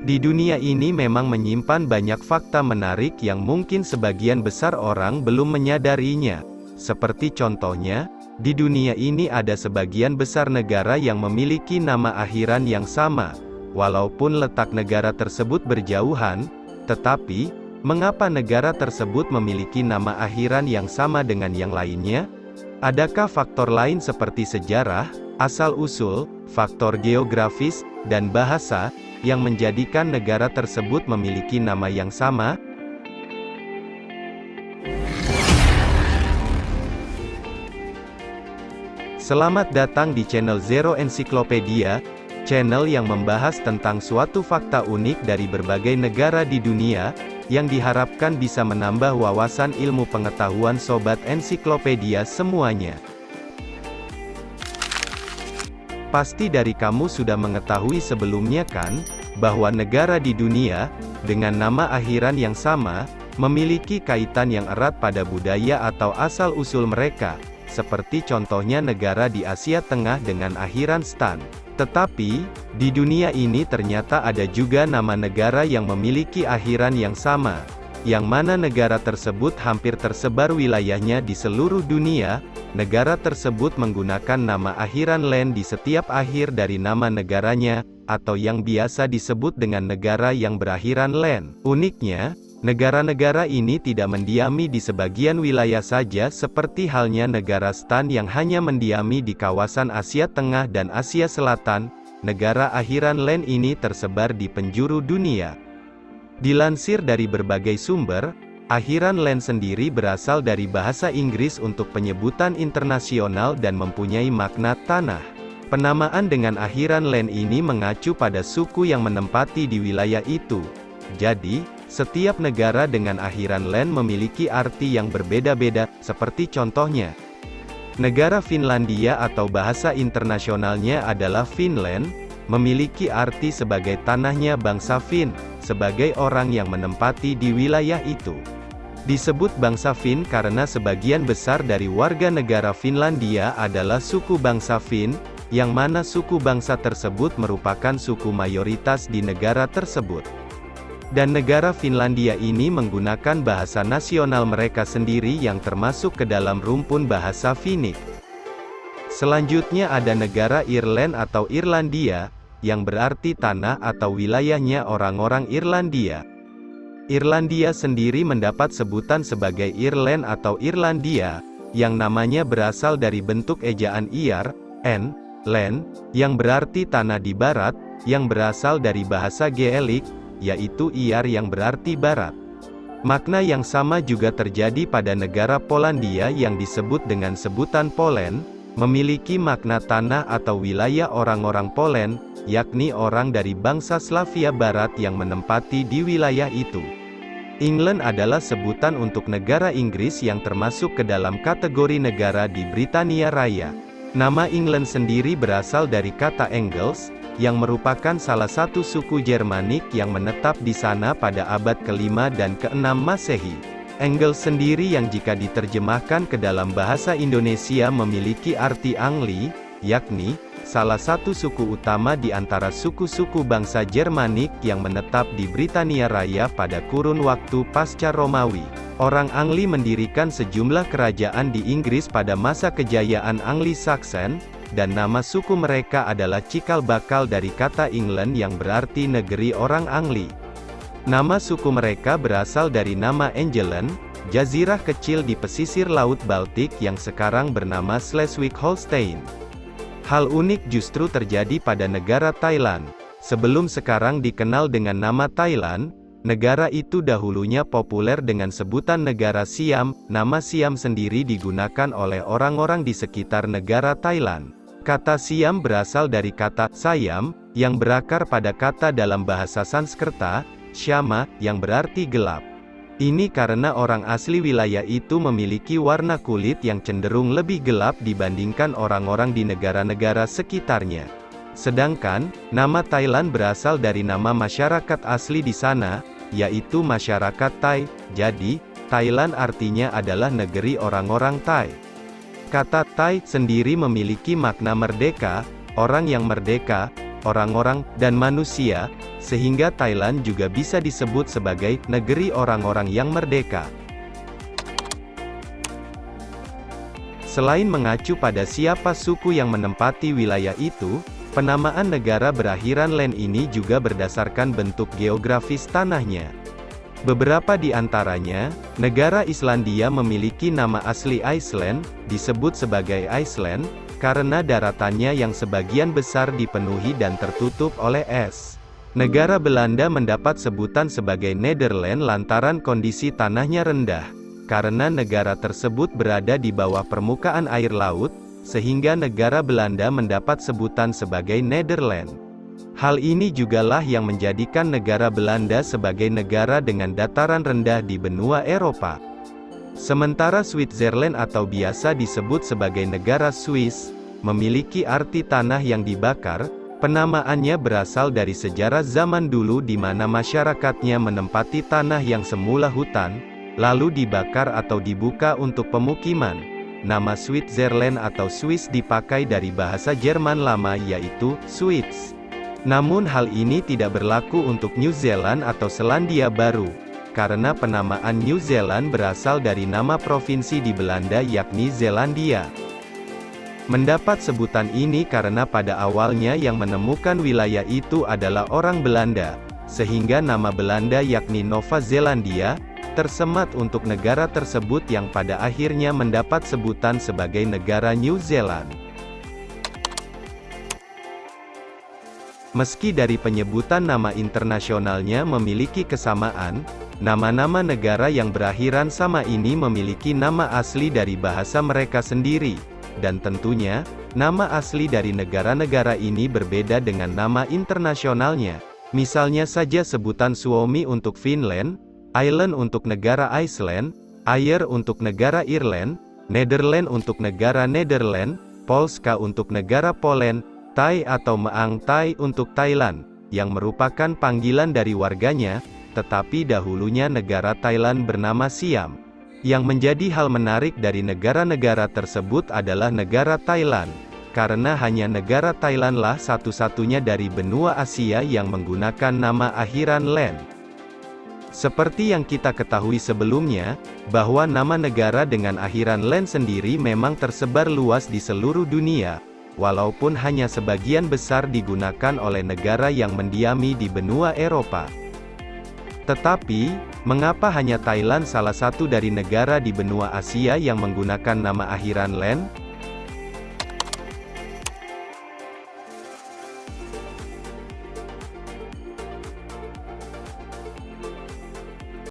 Di dunia ini memang menyimpan banyak fakta menarik yang mungkin sebagian besar orang belum menyadarinya. Seperti contohnya, di dunia ini ada sebagian besar negara yang memiliki nama akhiran yang sama. Walaupun letak negara tersebut berjauhan, tetapi, mengapa negara tersebut memiliki nama akhiran yang sama dengan yang lainnya? Adakah faktor lain seperti sejarah, asal-usul, faktor geografis, dan bahasa, yang menjadikan negara tersebut memiliki nama yang sama? Selamat datang di channel Zero Encyclopedia, channel yang membahas tentang suatu fakta unik dari berbagai negara di dunia, yang diharapkan bisa menambah wawasan ilmu pengetahuan sobat ensiklopedia semuanya. Pasti dari kamu sudah mengetahui sebelumnya kan, bahwa negara di dunia, dengan nama akhiran yang sama, memiliki kaitan yang erat pada budaya atau asal-usul mereka, seperti contohnya negara di Asia Tengah dengan akhiran Stan. Tetapi, di dunia ini ternyata ada juga nama negara yang memiliki akhiran yang sama, yang mana negara tersebut hampir tersebar wilayahnya di seluruh dunia. Negara tersebut menggunakan nama akhiran len di setiap akhir dari nama negaranya, atau yang biasa disebut dengan negara yang berakhiran len. Uniknya, negara-negara ini tidak mendiami di sebagian wilayah saja seperti halnya negara Stan yang hanya mendiami di kawasan Asia Tengah dan Asia Selatan. Negara akhiran len ini tersebar di penjuru dunia. Dilansir dari berbagai sumber, akhiran len sendiri berasal dari bahasa Inggris untuk penyebutan internasional dan mempunyai makna tanah. Penamaan dengan akhiran len ini mengacu pada suku yang menempati di wilayah itu. Jadi, setiap negara dengan akhiran len memiliki arti yang berbeda-beda, seperti contohnya, negara Finlandia atau bahasa internasionalnya adalah Finland, memiliki arti sebagai tanahnya bangsa Fin, sebagai orang yang menempati di wilayah itu. Disebut bangsa Fin karena sebagian besar dari warga negara Finlandia adalah suku bangsa Fin, yang mana suku bangsa tersebut merupakan suku mayoritas di negara tersebut. Dan negara Finlandia ini menggunakan bahasa nasional mereka sendiri yang termasuk ke dalam rumpun bahasa Finnic. Selanjutnya ada negara Irland atau Irlandia, yang berarti tanah atau wilayahnya orang-orang Irlandia. Irlandia sendiri mendapat sebutan sebagai Ireland atau Irlandia, yang namanya berasal dari bentuk ejaan ir, n, land, yang berarti tanah di barat, yang berasal dari bahasa Gaelic, yaitu iar yang berarti barat. Makna yang sama juga terjadi pada negara Polandia yang disebut dengan sebutan Poland, memiliki makna tanah atau wilayah orang-orang Poland, yakni orang dari bangsa Slavia Barat yang menempati di wilayah itu. England adalah sebutan untuk negara Inggris yang termasuk ke dalam kategori negara di Britania Raya. Nama England sendiri berasal dari kata Angles, yang merupakan salah satu suku Jermanik yang menetap di sana pada abad ke-5 dan ke-6 Masehi. Angles sendiri yang jika diterjemahkan ke dalam bahasa Indonesia memiliki arti Angli, yakni, salah satu suku utama di antara suku-suku bangsa Jermanik yang menetap di Britania Raya pada kurun waktu pasca Romawi. Orang Angli mendirikan sejumlah kerajaan di Inggris pada masa kejayaan Angli-Saxon, dan nama suku mereka adalah cikal bakal dari kata England yang berarti negeri orang Angli. Nama suku mereka berasal dari nama Angelen, jazirah kecil di pesisir Laut Baltik yang sekarang bernama Schleswig-Holstein. Hal unik justru terjadi pada negara Thailand. Sebelum sekarang dikenal dengan nama Thailand, negara itu dahulunya populer dengan sebutan negara Siam. Nama Siam sendiri digunakan oleh orang-orang di sekitar negara Thailand. Kata Siam berasal dari kata sayam, yang berakar pada kata dalam bahasa Sanskerta, syama, yang berarti gelap. Ini karena orang asli wilayah itu memiliki warna kulit yang cenderung lebih gelap dibandingkan orang-orang di negara-negara sekitarnya. Sedangkan, nama Thailand berasal dari nama masyarakat asli di sana, yaitu masyarakat Thai. Jadi, Thailand artinya adalah negeri orang-orang Thai. Kata Thai sendiri memiliki makna merdeka, orang yang merdeka, orang-orang, dan manusia, sehingga Thailand juga bisa disebut sebagai negeri orang-orang yang merdeka. Selain mengacu pada siapa suku yang menempati wilayah itu, penamaan negara berakhiran land ini juga berdasarkan bentuk geografis tanahnya. Beberapa di antaranya, negara Islandia memiliki nama asli Iceland, disebut sebagai Iceland, karena daratannya yang sebagian besar dipenuhi dan tertutup oleh es. Negara Belanda mendapat sebutan sebagai Nederland lantaran kondisi tanahnya rendah. Karena negara tersebut berada di bawah permukaan air laut, sehingga negara Belanda mendapat sebutan sebagai Nederland. Hal ini jugalah yang menjadikan negara Belanda sebagai negara dengan dataran rendah di benua Eropa. Sementara Switzerland atau biasa disebut sebagai negara Swiss, memiliki arti tanah yang dibakar. Penamaannya berasal dari sejarah zaman dulu di mana masyarakatnya menempati tanah yang semula hutan, lalu dibakar atau dibuka untuk pemukiman. Nama Switzerland atau Swiss dipakai dari bahasa Jerman lama yaitu Schwyz. Namun hal ini tidak berlaku untuk New Zealand atau Selandia Baru, karena penamaan New Zealand berasal dari nama provinsi di Belanda yakni Zeelandia. Mendapat sebutan ini karena pada awalnya yang menemukan wilayah itu adalah orang Belanda, sehingga nama Belanda yakni Nova Zeelandia, tersemat untuk negara tersebut yang pada akhirnya mendapat sebutan sebagai negara New Zealand. Meski dari penyebutan nama internasionalnya memiliki kesamaan, nama-nama negara yang berakhiran sama ini memiliki nama asli dari bahasa mereka sendiri, dan tentunya, nama asli dari negara-negara ini berbeda dengan nama internasionalnya. Misalnya saja sebutan Suomi untuk Finland, Island untuk negara Iceland, Air untuk negara Ireland, Nederland untuk negara Nederland, Polska untuk negara Poland, Thai atau Meang Thai untuk Thailand, yang merupakan panggilan dari warganya, tetapi dahulunya negara Thailand bernama Siam. Yang menjadi hal menarik dari negara-negara tersebut adalah negara Thailand, karena hanya negara Thailandlah satu-satunya dari benua Asia yang menggunakan nama akhiran land. Seperti yang kita ketahui sebelumnya, bahwa nama negara dengan akhiran land sendiri memang tersebar luas di seluruh dunia, walaupun hanya sebagian besar digunakan oleh negara yang mendiami di benua Eropa. Tetapi, mengapa hanya Thailand salah satu dari negara di benua Asia yang menggunakan nama akhiran land?